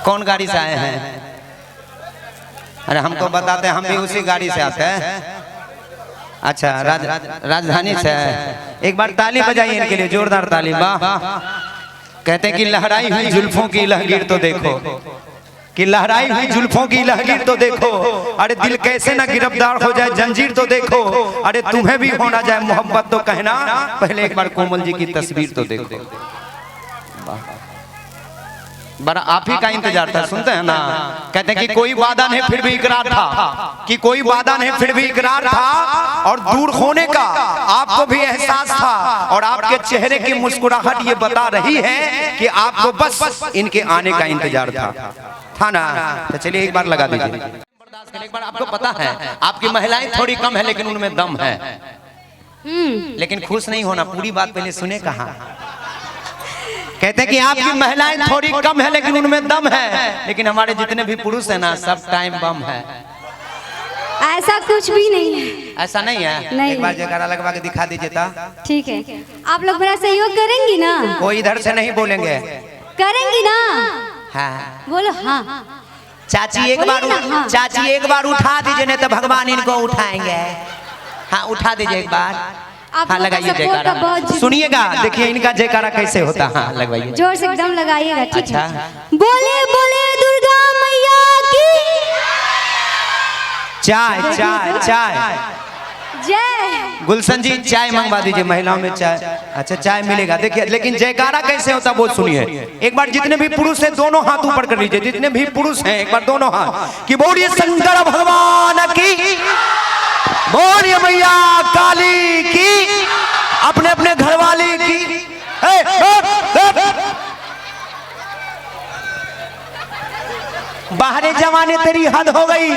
कौन गाड़ी से आए हैं? अरे हमको बताते हैं, हम भी उसी गाड़ी से आते हैं। अच्छा, राजधानी से है। एक बार ताली बजाइए इनके लिए, जोरदार ताली। वाह। कहते हैं कि लहराई हुई जुल्फों की लहगीर तो देखो, कि लहराई हुई जुल्फों की लहगीर तो देखो, अरे दिल कैसे ना गिरफ्तार हो जाए जंजीर तो देखो, अरे तुम्हें भी होना जाए मोहब्बत तो कहना, पहले एक बार कोमल जी की तस्वीर तो देखो। बड़ा आप ही का इंतजार था, सुनते हैं ना। कहते हैं कि कोई वादा नहीं फिर भी इकरार था, कि कोई वादा नहीं फिर भी इकरार था, और दूर होने का आपको भी एहसास था, और आपके चेहरे की मुस्कुराहट ये बता रही है कि आपको बस इनके आने का इंतजार था ना। तो चलिए एक बार लगा दीजिए। एक बार आपको पता है आपकी महिलाएं थोड़ी कम है लेकिन उनमें दम है। लेकिन खुश नहीं होना, पूरी बात पहले सुने। कहा कहते हैं कि आपकी महिलाएं थोड़ी कम है लेकिन उनमें दम है, लेकिन हमारे जितने भी पुरुष है ना सब टाइम बम है। ऐसा कुछ भी नहीं है। ऐसा नहीं है? नहीं। एक बार जयकारा लगवा के दिखा दीजिए ता। ठीक है, आप लोग मेरा सहयोग करेंगी ना? कोई इधर से नहीं बोलेंगे। करेंगी ना? हाँ बोलो हाँ। चाची एक बार हाँ। चाची एक बार उठा दीजिए, नहीं तो भगवान इनको उठाएंगे। हाँ उठा दीजिए एक बार। हाँ लगाइए जयकारा, सुनिएगा, देखिए इनका जयकारा कैसे होता है। हाँ लगवाइए, जोर से एकदम लगाइएगा। ठीक अच्छा है। बोले बोले दुर्गा मैया की चाय चाय चाय। जय। गुलशन जी चाय मंगवा दीजिए, महिलाओं में चाय। अच्छा चाय मिलेगा। देखिए लेकिन जयकारा कैसे होता वो सुनिए। एक बार जितने भी पुरुष हैं दोनों हाथ ऊपर कर लीजिए, जितने भी पुरुष हैं एक बार दोनों हाथ, कि बोलिए शंकर भगवान की, बोलिए मैया काली की, अपने अपने घरवाली की। बाहरे जमाने तेरी हद हो गई,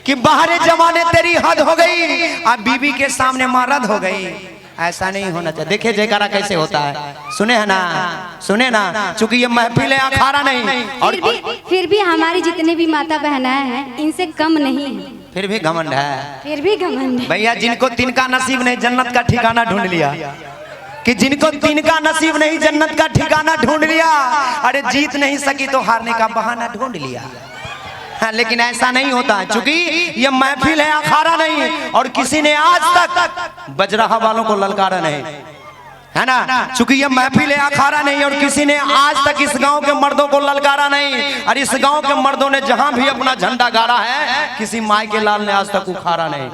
कि बाहरे जमाने तेरी हद हो गई, अब बीबी के सामने मर्द हो गई। ऐसा नहीं होना चाहिए। देखिए जयकारा कैसे होता है, सुने है ना, सुने ना। चूंकि ये महफिल है अखाड़ा नहीं, और फिर भी हमारी जितने भी माता बहनाएं हैं इनसे कम नहीं है। फिर भी घमंड है, फिर भी घमंड है। भैया जिनको तिनका नसीब नहीं जन्नत का ठिकाना ढूंढ लिया, कि जिनको तिनका नसीब नहीं जन्नत का ठिकाना ढूंढ लिया, अरे जीत नहीं सकी तो हारने का बहाना ढूंढ लिया। हाँ, लेकिन ऐसा नहीं होता है, चूंकि ये महफिल है अखाड़ा नहीं, और किसी ने आज तक बजराहा वालों को ललकारा नहीं है ना। चूंकि ये महफिल है अखाड़ा नहीं, और किसी ने आज तक इस गांव के मर्दों को ललकारा नहीं, और इस गांव के मर्दों ने जहां भी अपना झंडा गाड़ा है किसी माई के लाल ने आज तक उखाड़ा नहीं।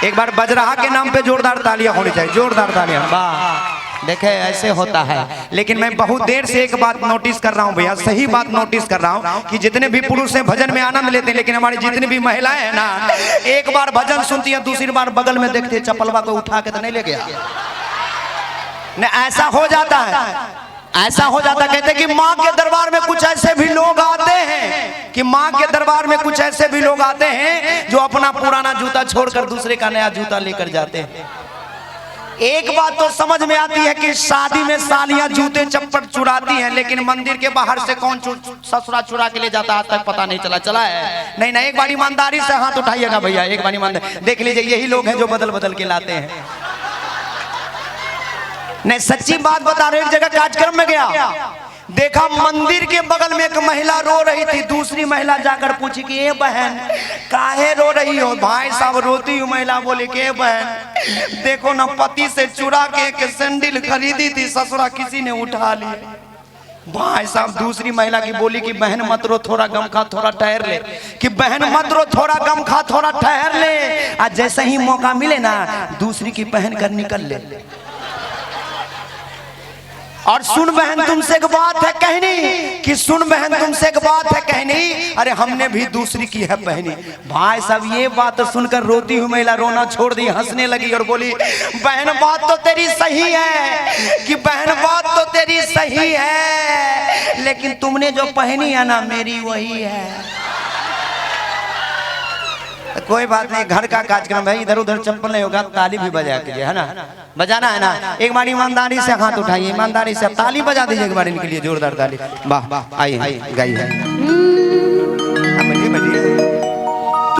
एक बार बजराहा के नाम पे जोरदार तालियां होनी चाहिए, जोरदार तालियां। वाह, देखे ऐसे होता है। लेकिन मैं बहुत देर से एक बात नोटिस कर रहा हूँ भैया, सही बात नोटिस कर रहा हूँ, कि जितने भी पुरुष हैं भजन में आनंद लेते हैं, लेकिन हमारी जितनी भी महिलाएं हैं ना, एक बार भजन सुनती है दूसरी बार बगल में देखते चप्पलवा को उठा के तो नहीं ले गया। नहीं ऐसा हो जाता है, ऐसा हो जाता। कहते कि माँ के दरबार में कुछ ऐसे भी लोग आते हैं, कि माँ के दरबार में कुछ ऐसे भी लोग आते हैं जो अपना पुराना जूता छोड़कर दूसरे का नया जूता लेकर जाते हैं। एक बात तो समझ में आती है कि शादी में सालियां जूते चप्पल चुराती हैं, लेकिन मंदिर के बाहर से कौन ससुरा चुरा के ले जाता आज तक पता नहीं चला है। नहीं नहीं, एक बार ईमानदारी से हाथ उठाइएगा भैया, एक बार ईमानदारी। देख लीजिए यही लोग हैं जो बदल बदल के लाते हैं। नहीं सच्ची बात बता रहे, एक जगह कार्यक्रम में गया, देखा मंदिर के बगल में एक महिला रो रही थी, दूसरी महिला जाकर पूछी कि ये बहन काहे रो रही हो? भाई साहब रोती हुई महिला बोली कि बहन देखो ना, पति से चुरा के एक सैंडल खरीदी थी, ससुरा किसी ने उठा ली। भाई साहब दूसरी महिला की बोली कि बहन मत रो, थोड़ा गम खा, थोड़ा ठहर ले, कि बहन मत रो, थोड़ा गम खा, थोड़ा ठहर ले, आज जैसे ही मौका मिले ना दूसरी की पहन कर निकल ले। और सुन बहन तुमसे एक बात है कहनी, कि सुन बहन तुमसे एक बात है कहनी, अरे हमने भी दूसरी की है पहनी। भाई साहब ये बात सुनकर रोती हुई महिला रोना छोड़ दी, हंसने लगी और बोली बहन बात तो तेरी सही है, कि बहन बात तो तेरी सही है, लेकिन तुमने जो पहनी है ना मेरी वही है। कोई बात नहीं, घर का कार्यक्रम है, इधर उधर चप्पल नहीं होगा, ताली भी बजा कीजिए, है ना, बजाना है ना। एक बार ईमानदारी से हाथ उठाइए, ईमानदारी से ताली बजा दीजिए एक बार इनके लिए, जोरदार ताली। वाह वाह, आइए गाइए।